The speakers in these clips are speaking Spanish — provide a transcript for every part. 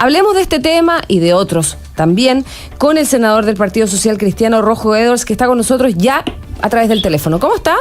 Hablemos de este tema y de otros también con el senador del Partido Social Cristiano, Rojo Edwards, que está con nosotros ya a través del teléfono. ¿Cómo está?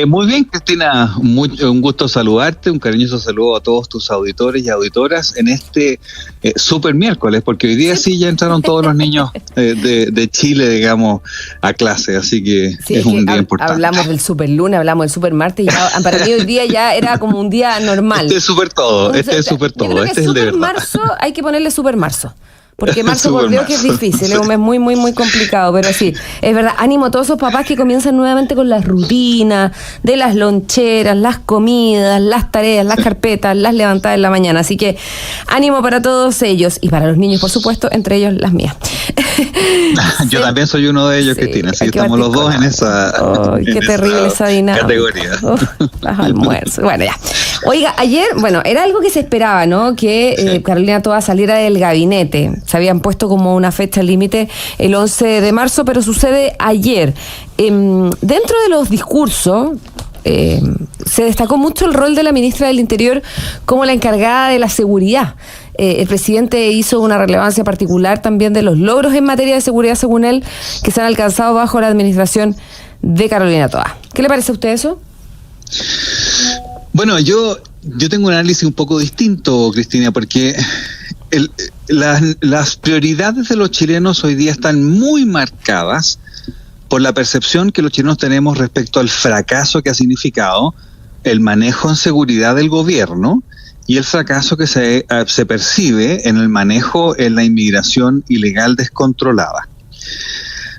Muy bien, Cristina, un gusto saludarte, un cariñoso saludo a todos tus auditores y auditoras en este super miércoles, porque hoy día sí ya entraron todos los niños de Chile, digamos, a clase, así que sí, es un día importante. Hablamos del super lunes, hablamos del super martes, y ya, para mí hoy día ya era como un día normal. Este es súper todo, este es el de verdad. Marzo hay que ponerle super marzo. Porque marzo, por Dios, que es difícil, es un mes muy, muy, muy complicado, pero sí, es verdad, ánimo a todos esos papás que comienzan nuevamente con las rutinas de las loncheras, las comidas, las tareas, las carpetas, las levantadas en la mañana, así que ánimo para todos ellos, y para los niños, por supuesto, entre ellos las mías. Yo también soy uno de ellos, sí, Cristina, así que estamos los dos en esa qué terrible esa dinámica. Categoría. Las almuerzos, bueno, ya. Oiga, ayer, bueno, era algo que se esperaba, ¿no? Que Carolina Toa saliera del gabinete. Se habían puesto como una fecha límite el 11 de marzo, pero sucede ayer. Dentro de los discursos se destacó mucho el rol de la ministra del Interior como la encargada de la seguridad. El presidente hizo una relevancia particular también de los logros en materia de seguridad, según él, que se han alcanzado bajo la administración de Carolina Toa. ¿Qué le parece a usted eso? Bueno, yo tengo un análisis un poco distinto, Cristina, porque las prioridades de los chilenos hoy día están muy marcadas por la percepción que los chilenos tenemos respecto al fracaso que ha significado el manejo en seguridad del gobierno y el fracaso que se percibe en el manejo en la inmigración ilegal descontrolada.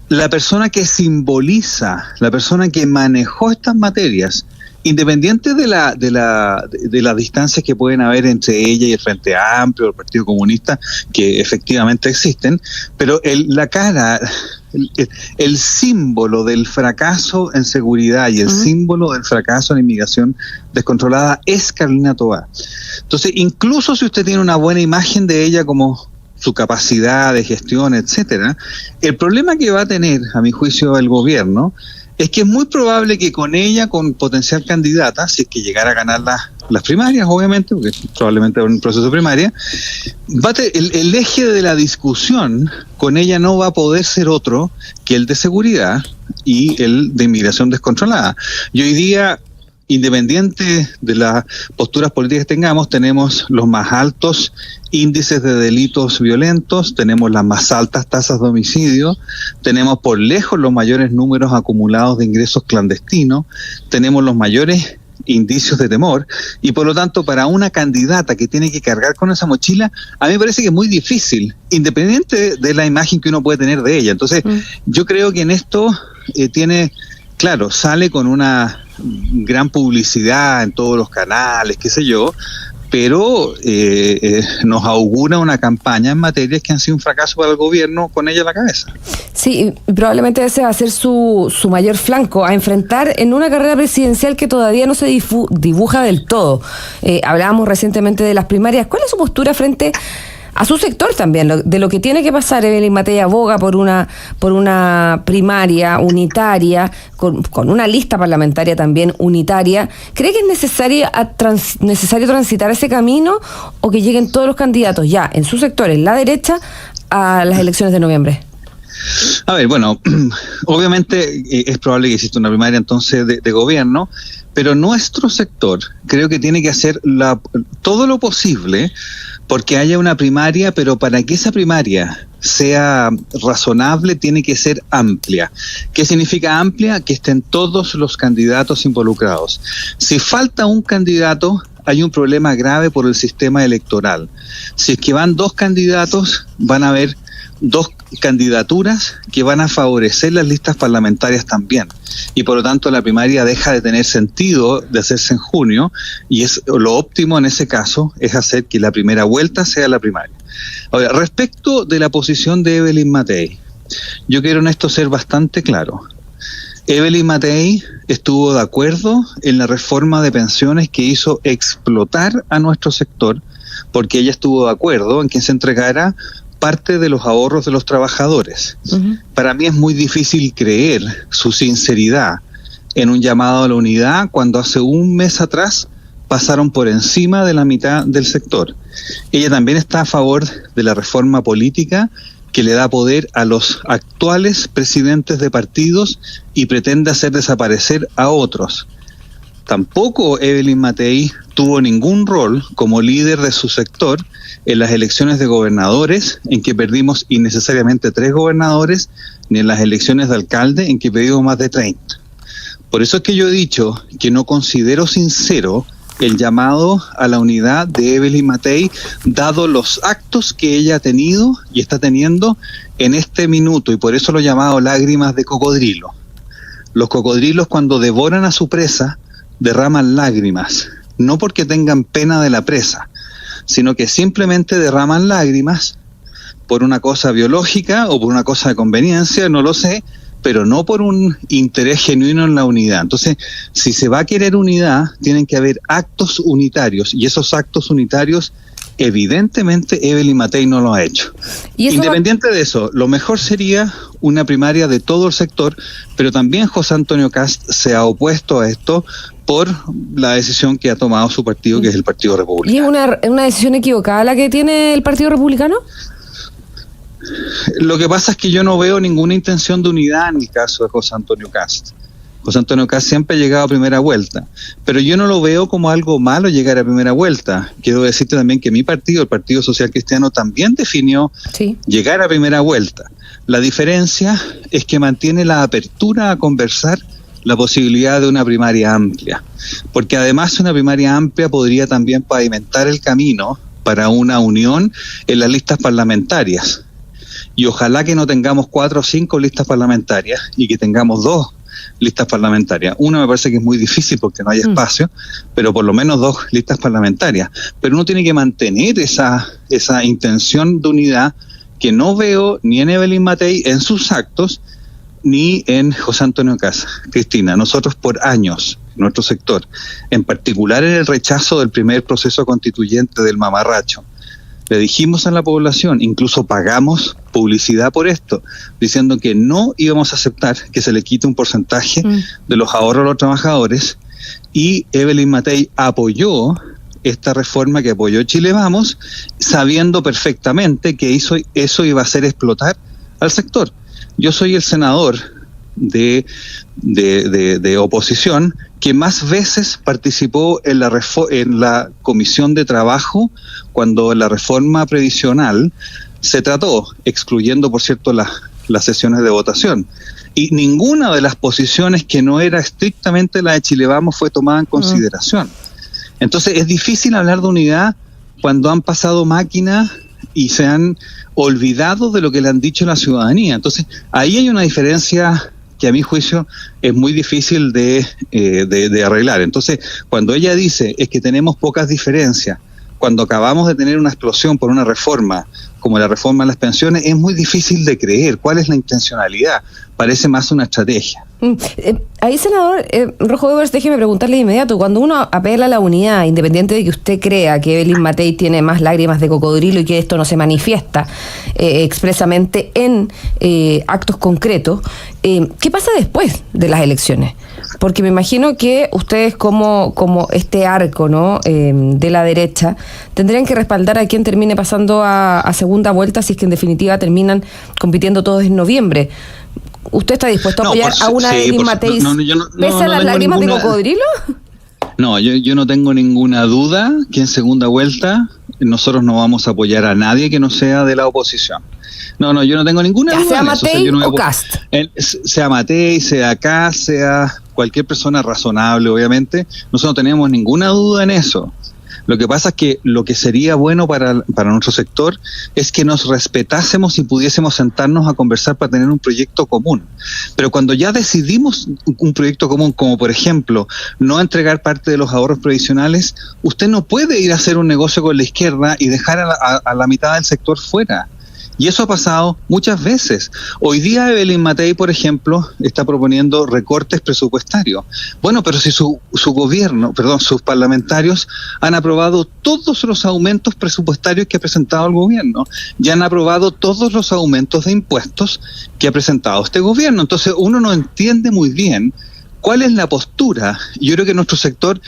La persona que simboliza, la persona que manejó estas materias, independiente de las distancias que pueden haber entre ella y el Frente Amplio, el Partido Comunista, que efectivamente existen, pero el símbolo del fracaso en seguridad y el símbolo del fracaso en inmigración descontrolada es Carolina Toa. Entonces, incluso si usted tiene una buena imagen de ella como su capacidad de gestión, etcétera, el problema que va a tener, a mi juicio, el gobierno, es que es muy probable que con ella, con potencial candidata, si es que llegara a ganar las primarias, obviamente, porque probablemente va un proceso primaria, el eje de la discusión con ella no va a poder ser otro que el de seguridad y el de inmigración descontrolada. Y hoy día, independiente de las posturas políticas que tengamos, tenemos los más altos índices de delitos violentos, tenemos las más altas tasas de homicidio, tenemos por lejos los mayores números acumulados de ingresos clandestinos, tenemos los mayores indicios de temor, y por lo tanto para una candidata que tiene que cargar con esa mochila, a mí me parece que es muy difícil, independiente de la imagen que uno puede tener de ella. Entonces, yo creo que en esto claro, sale con una gran publicidad en todos los canales, qué sé yo, pero nos augura una campaña en materias que han sido un fracaso para el gobierno con ella a la cabeza. Sí, probablemente ese va a ser su mayor flanco a enfrentar en una carrera presidencial que todavía no se dibuja del todo. Hablábamos recientemente de las primarias. ¿Cuál es su postura frente a su sector también, de lo que tiene que pasar? Evelyn Matei aboga por una primaria unitaria, con una lista parlamentaria también unitaria. ¿Cree que es necesario transitar ese camino, o que lleguen todos los candidatos ya en su sector, en la derecha, a las elecciones de noviembre? A ver, bueno, obviamente es probable que exista una primaria entonces de gobierno, pero nuestro sector creo que tiene que hacer todo lo posible porque haya una primaria, pero para que esa primaria sea razonable tiene que ser amplia. ¿Qué significa amplia? Que estén todos los candidatos involucrados. Si falta un candidato, hay un problema grave por el sistema electoral. Si es que van dos candidatos, van a haber dos candidaturas que van a favorecer las listas parlamentarias también, y por lo tanto la primaria deja de tener sentido de hacerse en junio, y es lo óptimo en ese caso es hacer que la primera vuelta sea la primaria. Ahora, respecto de la posición de Evelyn Matei, yo quiero en esto ser bastante claro. Evelyn Matei estuvo de acuerdo en la reforma de pensiones que hizo explotar a nuestro sector, porque ella estuvo de acuerdo en que se entregara parte de los ahorros de los trabajadores. Para mí es muy difícil creer su sinceridad en un llamado a la unidad cuando hace un mes atrás pasaron por encima de la mitad del sector. Ella también está a favor de la reforma política que le da poder a los actuales presidentes de partidos y pretende hacer desaparecer a otros. Tampoco Evelyn Matei tuvo ningún rol como líder de su sector en las elecciones de gobernadores, en que perdimos innecesariamente 3 gobernadores, ni en las elecciones de alcalde, en que perdimos más de 30. Por eso es que yo he dicho que no considero sincero el llamado a la unidad de Evelyn Matei, dado los actos que ella ha tenido y está teniendo en este minuto, y por eso lo he llamado lágrimas de cocodrilo. Los cocodrilos, cuando devoran a su presa, derraman lágrimas, no porque tengan pena de la presa, sino que simplemente derraman lágrimas por una cosa biológica o por una cosa de conveniencia, no lo sé, pero no por un interés genuino en la unidad. Entonces, si se va a querer unidad, tienen que haber actos unitarios, y esos actos unitarios, evidentemente, Evelyn Matei no lo ha hecho. Independiente de eso, lo mejor sería una primaria de todo el sector, pero también José Antonio Kast se ha opuesto a esto por la decisión que ha tomado su partido, que es el Partido Republicano. ¿Y es una decisión equivocada la que tiene el Partido Republicano? Lo que pasa es que yo no veo ninguna intención de unidad en el caso de José Antonio Kast. José Antonio Kast siempre ha llegado a primera vuelta, pero yo no lo veo como algo malo llegar a primera vuelta. Quiero decirte también que mi partido, el Partido Social Cristiano, también definió llegar a primera vuelta. La diferencia es que mantiene la apertura a conversar la posibilidad de una primaria amplia, porque además una primaria amplia podría también pavimentar el camino para una unión en las listas parlamentarias. Y ojalá que no tengamos 4 o 5 listas parlamentarias y que tengamos 2 listas parlamentarias. Una me parece que es muy difícil porque no hay espacio, pero por lo menos 2 listas parlamentarias. Pero uno tiene que mantener esa intención de unidad que no veo ni en Evelyn Matei en sus actos, ni en José Antonio Kast. Cristina, nosotros por años, nuestro sector, en particular en el rechazo del primer proceso constituyente del mamarracho, le dijimos a la población, incluso pagamos publicidad por esto, diciendo que no íbamos a aceptar que se le quite un porcentaje de los ahorros a los trabajadores, y Evelyn Matei apoyó esta reforma que apoyó Chile Vamos, sabiendo perfectamente que eso iba a hacer explotar al sector. Yo soy el senador de oposición que más veces participó en la Comisión de Trabajo cuando la reforma previsional se trató, excluyendo, por cierto, las sesiones de votación. Y ninguna de las posiciones que no era estrictamente la de Chile Vamos fue tomada en consideración. Entonces es difícil hablar de unidad cuando han pasado máquinas y se han olvidado de lo que le han dicho a la ciudadanía. Entonces ahí hay una diferencia que a mi juicio es muy difícil de arreglar. Entonces, cuando ella dice es que tenemos pocas diferencias, cuando acabamos de tener una explosión por una reforma, como la reforma de las pensiones, es muy difícil de creer. ¿Cuál es la intencionalidad? Parece más una estrategia. Ahí, senador Rojo Weber, déjeme preguntarle de inmediato, cuando uno apela a la unidad, independiente de que usted crea que Evelyn Matei tiene más lágrimas de cocodrilo y que esto no se manifiesta expresamente en actos concretos, ¿qué pasa después de las elecciones? Porque me imagino que ustedes como este arco, ¿no?, de la derecha, tendrían que respaldar a quien termine pasando a segunda vuelta, si es que en definitiva terminan compitiendo todos en noviembre. ¿Usted está dispuesto a apoyar a una Evelyn Matei pese a las lágrimas de cocodrilo? No, yo no tengo ninguna duda que en segunda vuelta nosotros no vamos a apoyar a nadie que no sea de la oposición. No, yo no tengo ninguna duda. ¿Sea Matei o Kast? Sea Matei, sea Kast, sea cualquier persona razonable, obviamente. Nosotros no tenemos ninguna duda en eso. Lo que pasa es que lo que sería bueno para nuestro sector es que nos respetásemos y pudiésemos sentarnos a conversar para tener un proyecto común. Pero cuando ya decidimos un proyecto común, como por ejemplo no entregar parte de los ahorros previsionales, usted no puede ir a hacer un negocio con la izquierda y dejar a la mitad del sector fuera. Y eso ha pasado muchas veces. Hoy día Evelyn Matei, por ejemplo, está proponiendo recortes presupuestarios. Bueno, pero si sus parlamentarios han aprobado todos los aumentos presupuestarios que ha presentado el gobierno, ya han aprobado todos los aumentos de impuestos que ha presentado este gobierno. Entonces uno no entiende muy bien cuál es la postura. Yo creo que nuestro sector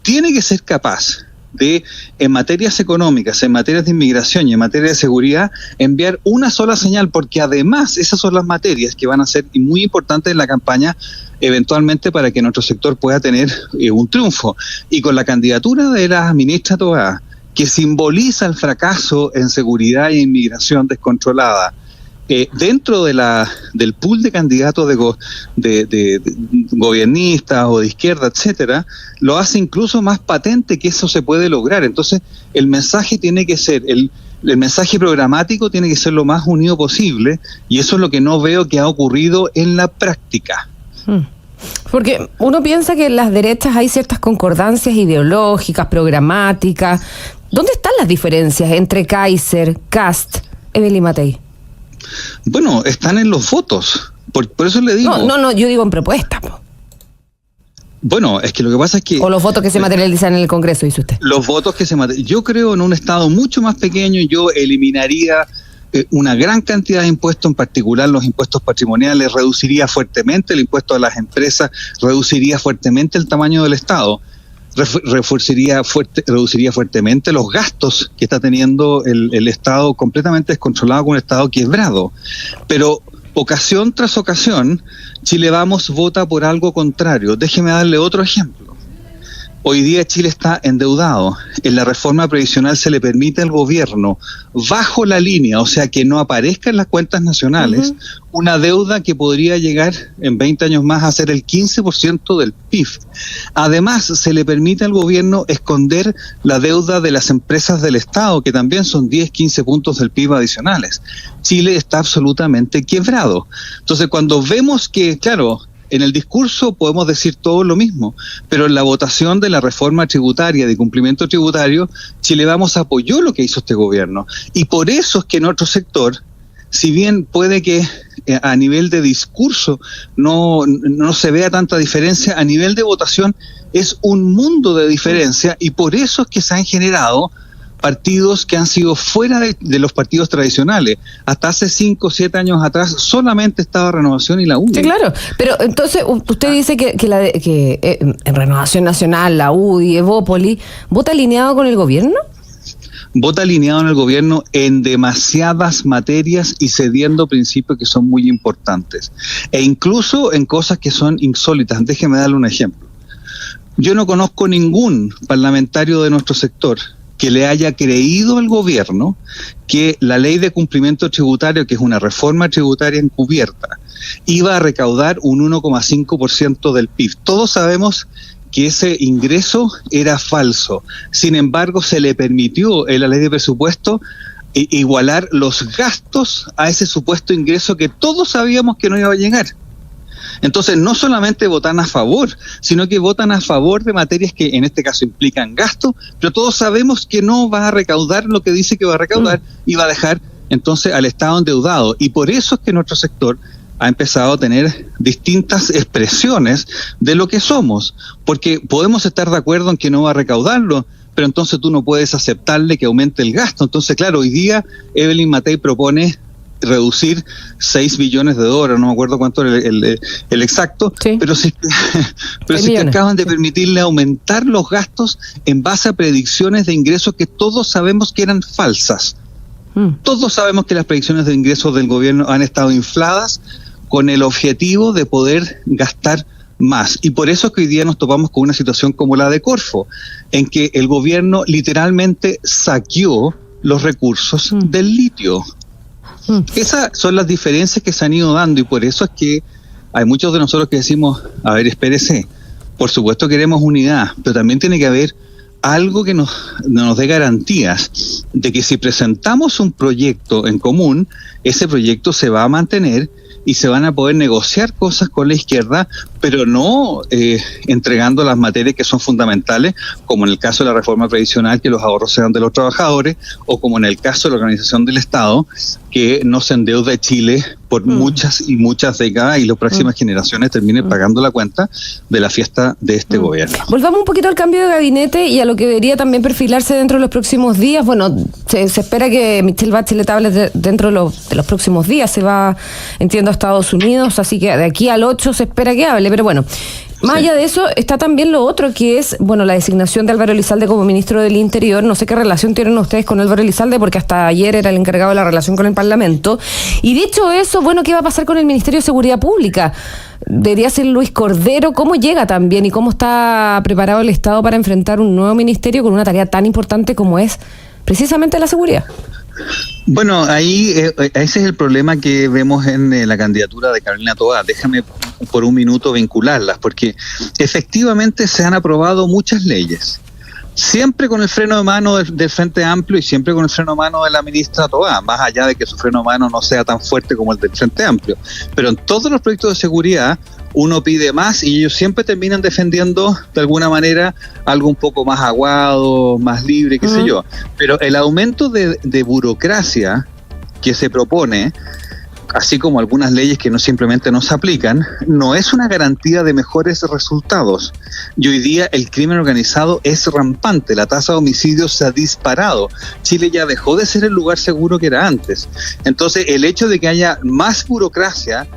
tiene que ser capaz de, en materias económicas, en materias de inmigración y en materia de seguridad, enviar una sola señal, porque además esas son las materias que van a ser muy importantes en la campaña eventualmente para que nuestro sector pueda tener un triunfo. Y con la candidatura de la ministra Toá, que simboliza el fracaso en seguridad e inmigración descontrolada, dentro del pool de candidatos de gobiernistas o de izquierda, etcétera, lo hace incluso más patente que eso se puede lograr. Entonces, el mensaje tiene que ser, el mensaje programático tiene que ser lo más unido posible, y eso es lo que no veo que ha ocurrido en la práctica. Porque uno piensa que en las derechas hay ciertas concordancias ideológicas, programáticas. ¿Dónde están las diferencias entre Kaiser, Kast, Evelyn Matei? Bueno, están en los votos. Por eso le digo... No, yo digo en propuestas. Bueno, es que lo que pasa es que... O los votos que se materializan en el Congreso, dice usted. Los votos que se materializan. Yo creo en un Estado mucho más pequeño, yo eliminaría una gran cantidad de impuestos, en particular los impuestos patrimoniales, reduciría fuertemente el impuesto a las empresas, reduciría fuertemente el tamaño del Estado, reduciría fuertemente los gastos que está teniendo el Estado completamente descontrolado, con un Estado quebrado. Pero ocasión tras ocasión, Chile Vamos vota por algo contrario. Déjeme darle otro ejemplo. Hoy día Chile está endeudado. En la reforma previsional se le permite al gobierno, bajo la línea, o sea, que no aparezca en las cuentas nacionales, una deuda que podría llegar en 20 años más a ser el 15% del PIB. Además, se le permite al gobierno esconder la deuda de las empresas del Estado, que también son 10, 15 puntos del PIB adicionales. Chile está absolutamente quebrado. Entonces, cuando vemos que, claro, en el discurso podemos decir todo lo mismo, pero en la votación de la reforma tributaria, de cumplimiento tributario, Chile Vamos apoyó lo que hizo este gobierno. Y por eso es que en otro sector, si bien puede que a nivel de discurso no se vea tanta diferencia, a nivel de votación es un mundo de diferencia, y por eso es que se han generado partidos que han sido fuera de los partidos tradicionales. Hasta hace 5 o 7 años atrás solamente estaba Renovación y la UDI. Sí, claro. Pero entonces usted dice que en Renovación Nacional, la UDI, Evópoli, ¿vota alineado con el gobierno? Vota alineado en el gobierno en demasiadas materias y cediendo principios que son muy importantes. E incluso en cosas que son insólitas. Déjeme darle un ejemplo. Yo no conozco ningún parlamentario de nuestro sector que le haya creído al gobierno que la ley de cumplimiento tributario, que es una reforma tributaria encubierta, iba a recaudar un 1,5% del PIB. Todos sabemos que ese ingreso era falso. Sin embargo, se le permitió en la ley de presupuesto igualar los gastos a ese supuesto ingreso que todos sabíamos que no iba a llegar. Entonces, no solamente votan a favor, sino que votan a favor de materias que en este caso implican gasto, pero todos sabemos que no va a recaudar lo que dice que va a recaudar y va a dejar entonces al Estado endeudado. Y por eso es que nuestro sector ha empezado a tener distintas expresiones de lo que somos, porque podemos estar de acuerdo en que no va a recaudarlo, pero entonces tú no puedes aceptarle que aumente el gasto. Entonces, claro, hoy día Evelyn Matei propone reducir 6 billones de dólares, no me acuerdo cuánto era el exacto, sí. pero si que acaban de permitirle aumentar los gastos en base a predicciones de ingresos que todos sabemos que eran falsas. Todos sabemos que las predicciones de ingresos del gobierno han estado infladas con el objetivo de poder gastar más. Y por eso es que hoy día nos topamos con una situación como la de Corfo, en que el gobierno literalmente saqueó los recursos del litio. Esas son las diferencias que se han ido dando, y por eso es que hay muchos de nosotros que decimos, a ver, espérese, por supuesto queremos unidad, pero también tiene que haber algo que nos dé garantías de que si presentamos un proyecto en común, ese proyecto se va a mantener y se van a poder negociar cosas con la izquierda, pero no entregando las materias que son fundamentales, como en el caso de la reforma previsional, que los ahorros sean de los trabajadores, o como en el caso de la organización del Estado, que no se endeude Chile por muchas y muchas décadas y las próximas generaciones terminen pagando la cuenta de la fiesta de este gobierno. Volvamos un poquito al cambio de gabinete y a lo que debería también perfilarse dentro de los próximos días. Bueno, se espera que Michelle Bachelet hable dentro de los próximos días. Se va, entiendo, a Estados Unidos, así que de aquí al 8 se espera que hable. Pero bueno, Más allá de eso, está también lo otro, que es, bueno, la designación de Álvaro Elizalde como ministro del Interior. No sé qué relación tienen ustedes con Álvaro Elizalde, porque hasta ayer era el encargado de la relación con el Parlamento. Y dicho eso, bueno, ¿qué va a pasar con el Ministerio de Seguridad Pública? Debería ser Luis Cordero. ¿Cómo llega también y cómo está preparado el Estado para enfrentar un nuevo ministerio con una tarea tan importante como es precisamente la seguridad? Bueno, ahí ese es el problema que vemos en la candidatura de Carolina Toá. Déjame por un minuto vincularlas, porque efectivamente se han aprobado muchas leyes, siempre con el freno de mano del Frente Amplio y siempre con el freno de mano de la ministra Toá, más allá de que su freno de mano no sea tan fuerte como el del Frente Amplio. Pero en todos los proyectos de seguridad uno pide más y ellos siempre terminan defendiendo de alguna manera algo un poco más aguado, más libre, qué sé yo. Pero el aumento de burocracia que se propone, así como algunas leyes que no simplemente no se aplican, no es una garantía de mejores resultados. Y hoy día el crimen organizado es rampante, la tasa de homicidios se ha disparado. Chile ya dejó de ser el lugar seguro que era antes. Entonces, el hecho de que haya más burocracia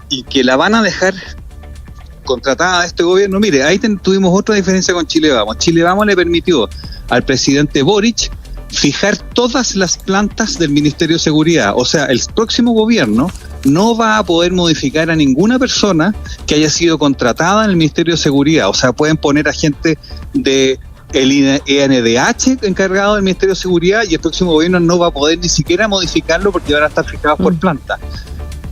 y que la van a dejar contratada a este gobierno, mire, ahí tuvimos otra diferencia con Chile Vamos. Chile Vamos le permitió al presidente Boric fijar todas las plantas del Ministerio de Seguridad. O sea, el próximo gobierno no va a poder modificar a ninguna persona que haya sido contratada en el Ministerio de Seguridad. O sea, pueden poner a gente de el ENDH encargado del Ministerio de Seguridad y el próximo gobierno no va a poder ni siquiera modificarlo porque van a estar fijados por planta.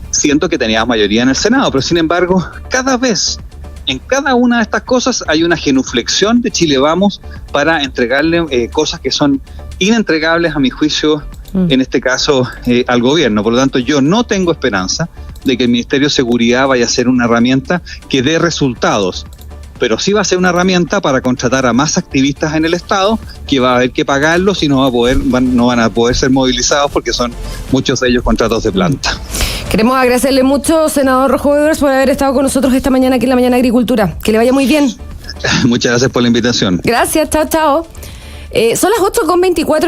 Siento que teníamos mayoría en el Senado, pero sin embargo, cada vez, en cada una de estas cosas hay una genuflexión de Chile Vamos para entregarle cosas que son inentregables a mi juicio, en este caso al gobierno. Por lo tanto, yo no tengo esperanza de que el Ministerio de Seguridad vaya a ser una herramienta que dé resultados, pero sí va a ser una herramienta para contratar a más activistas en el Estado, que va a haber que pagarlos y no van a poder ser movilizados porque son muchos de ellos contratos de planta. Queremos agradecerle mucho, senador Rojo Weber, por haber estado con nosotros esta mañana aquí en La Mañana Agricultura. Que le vaya muy bien. Muchas gracias por la invitación. Gracias, chao, chao. Son las 8:24.